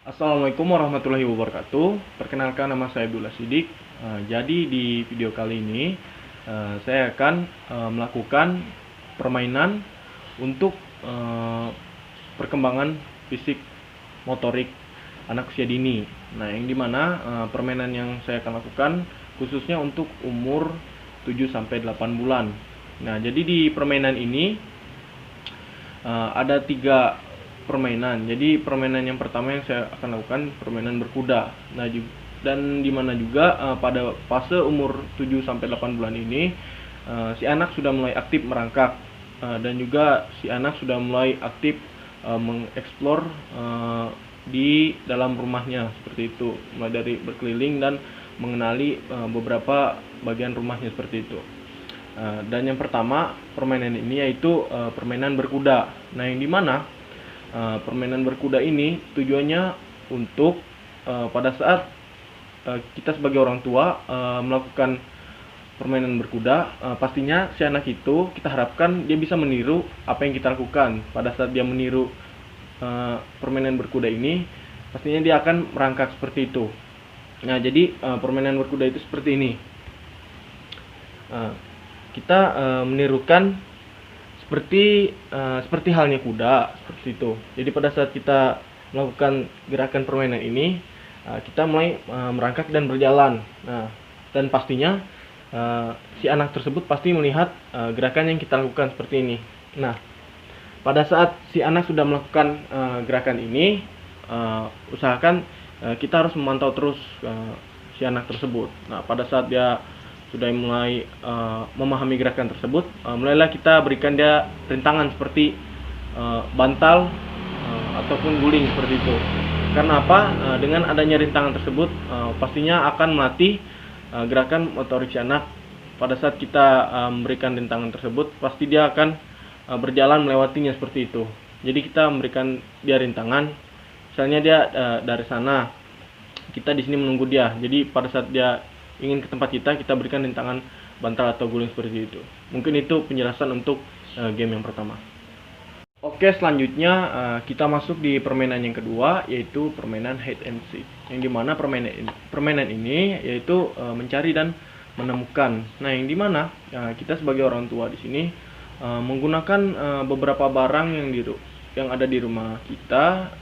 Assalamualaikum warahmatullahi wabarakatuh. Perkenalkan, nama saya Abdullah Sidik. Jadi di video kali ini saya akan melakukan permainan untuk perkembangan fisik motorik anak usia dini. Nah, yang dimana permainan yang saya akan lakukan khususnya untuk umur 7-8 bulan. Nah, jadi di permainan ini ada 3 permainan. Jadi permainan yang pertama yang saya akan lakukan permainan berkuda. Nah, dan dimana juga pada fase umur 7-8 bulan ini si anak sudah mulai aktif merangkak, dan juga si anak sudah mulai aktif mengeksplor di dalam rumahnya seperti itu, mulai dari berkeliling dan mengenali beberapa bagian rumahnya seperti itu. Dan yang pertama permainan ini yaitu permainan berkuda. Nah, yang dimana permainan berkuda ini tujuannya untuk pada saat kita sebagai orang tua melakukan permainan berkuda, pastinya si anak itu kita harapkan dia bisa meniru apa yang kita lakukan. Pada saat dia meniru permainan berkuda ini, pastinya dia akan merangkak seperti itu. Nah, jadi permainan berkuda itu seperti ini. Kita menirukan seperti halnya kuda seperti itu. Jadi pada saat kita melakukan gerakan permainan ini, kita mulai merangkak dan berjalan. Nah, dan pastinya si anak tersebut pasti melihat gerakan yang kita lakukan seperti ini. Nah, pada saat si anak sudah melakukan gerakan ini, usahakan kita harus memantau terus si anak tersebut. Nah, pada saat dia sudah mulai memahami gerakan tersebut, mulailah kita berikan dia rintangan seperti bantal ataupun guling seperti itu. Karena apa? Dengan adanya rintangan tersebut pastinya akan melatih gerakan motorik si anak. Pada saat kita memberikan rintangan tersebut, pasti dia akan berjalan melewatinya seperti itu. Jadi kita memberikan dia rintangan, misalnya dia dari sana, kita di sini menunggu dia. Jadi pada saat dia ingin ke tempat kita berikan rintangan bantal atau guling seperti itu. Mungkin itu penjelasan untuk game yang pertama. Oke, selanjutnya kita masuk di permainan yang kedua, yaitu permainan hide and seek. Yang dimana permainan ini yaitu mencari dan menemukan. Nah, yang dimana kita sebagai orang tua di sini menggunakan beberapa barang yang ada di rumah kita.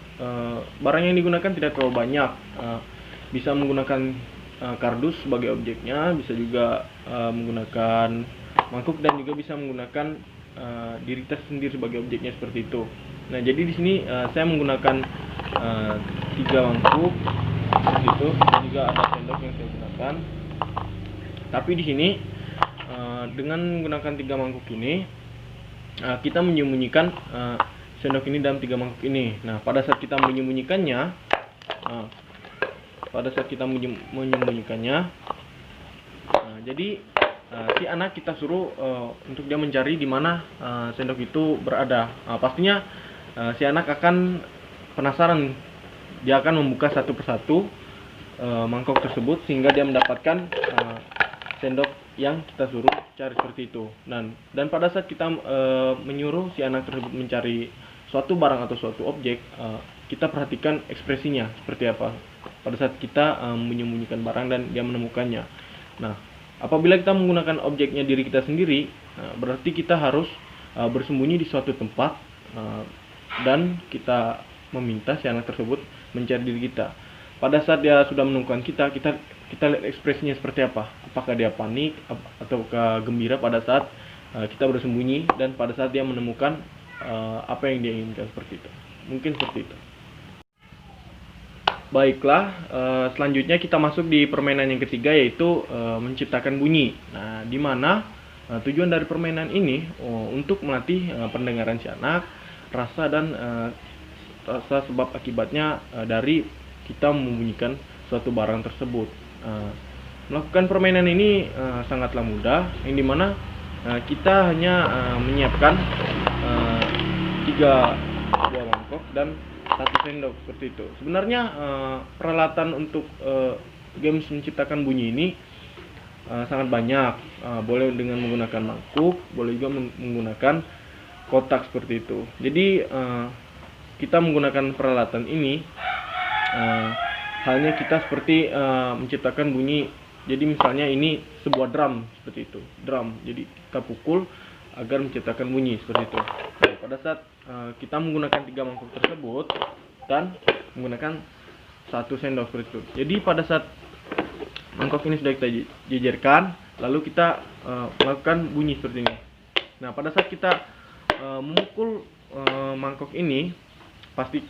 Barang yang digunakan tidak terlalu banyak. Bisa menggunakan kardus sebagai objeknya, bisa juga menggunakan mangkuk, dan juga bisa menggunakan diri kita sendiri sebagai objeknya seperti itu. Nah, jadi di sini saya menggunakan 3 mangkuk seperti itu, dan juga ada sendok yang saya gunakan. Tapi di sini dengan menggunakan 3 mangkuk ini kita menyembunyikan sendok ini dalam 3 mangkuk ini. Nah, pada saat kita menyembunyikannya, jadi si anak kita suruh untuk dia mencari di mana sendok itu berada. Pastinya si anak akan penasaran, dia akan membuka satu persatu mangkok tersebut sehingga dia mendapatkan sendok yang kita suruh cari seperti itu. Dan pada saat kita menyuruh si anak tersebut mencari suatu barang atau suatu objek, kita perhatikan ekspresinya seperti apa pada saat kita menyembunyikan barang dan dia menemukannya. Nah, apabila kita menggunakan objeknya diri kita sendiri, berarti kita harus bersembunyi di suatu tempat, dan kita meminta si anak tersebut mencari diri kita. Pada saat dia sudah menemukan kita lihat ekspresinya seperti apa. Apakah dia panik ataukah gembira pada saat kita bersembunyi, dan pada saat dia menemukan apa yang dia inginkan seperti itu. Mungkin seperti itu. Baiklah, selanjutnya kita masuk di permainan yang ketiga, yaitu menciptakan bunyi. Nah, di mana tujuan dari permainan ini untuk melatih pendengaran si anak, rasa dan rasa sebab akibatnya dari kita membunyikan suatu barang tersebut. Melakukan permainan ini sangatlah mudah, yang dimana kita hanya menyiapkan 3 buah mangkok dan 1 sendok seperti itu. Sebenarnya peralatan untuk games menciptakan bunyi ini sangat banyak. Boleh dengan menggunakan mangkuk, boleh juga menggunakan kotak seperti itu. Jadi kita menggunakan peralatan ini Halnya kita seperti menciptakan bunyi. Jadi misalnya ini sebuah drum seperti itu, drum. Jadi kita pukul agar menciptakan bunyi seperti itu. Nah, pada saat kita menggunakan 3 mangkok tersebut dan menggunakan 1 sendok seperti itu. Jadi pada saat mangkok ini sudah kita jejerkan, lalu kita melakukan bunyi seperti ini. Nah, pada saat kita memukul mangkok ini, pasti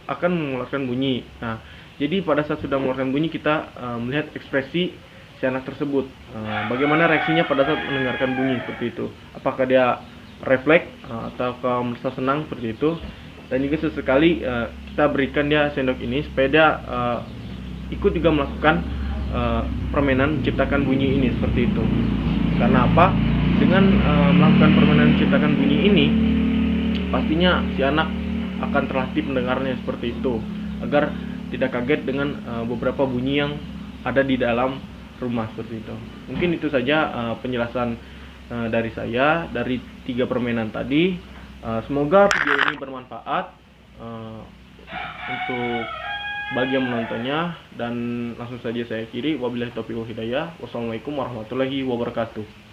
akan mengeluarkan bunyi. Nah, jadi pada saat sudah mengeluarkan bunyi, kita melihat ekspresi si anak tersebut. Bagaimana reaksinya pada saat mendengarkan bunyi seperti itu? Apakah dia refleks atau merasa senang seperti itu? Dan juga sesekali kita berikan dia sendok ini supaya dia ikut juga melakukan permainan menciptakan bunyi ini seperti itu. Karena apa? Dengan melakukan permainan menciptakan bunyi ini, pastinya si anak akan terlatih mendengarnya seperti itu, agar tidak kaget dengan beberapa bunyi yang ada di dalam rumah seperti itu. Mungkin itu saja penjelasan dari saya dari 3 permainan tadi. Semoga video ini bermanfaat untuk bagi yang menontonnya, dan langsung saja saya akhiri. Wabillahi taufiq wal hidayah. Wassalamualaikum warahmatullahi wabarakatuh.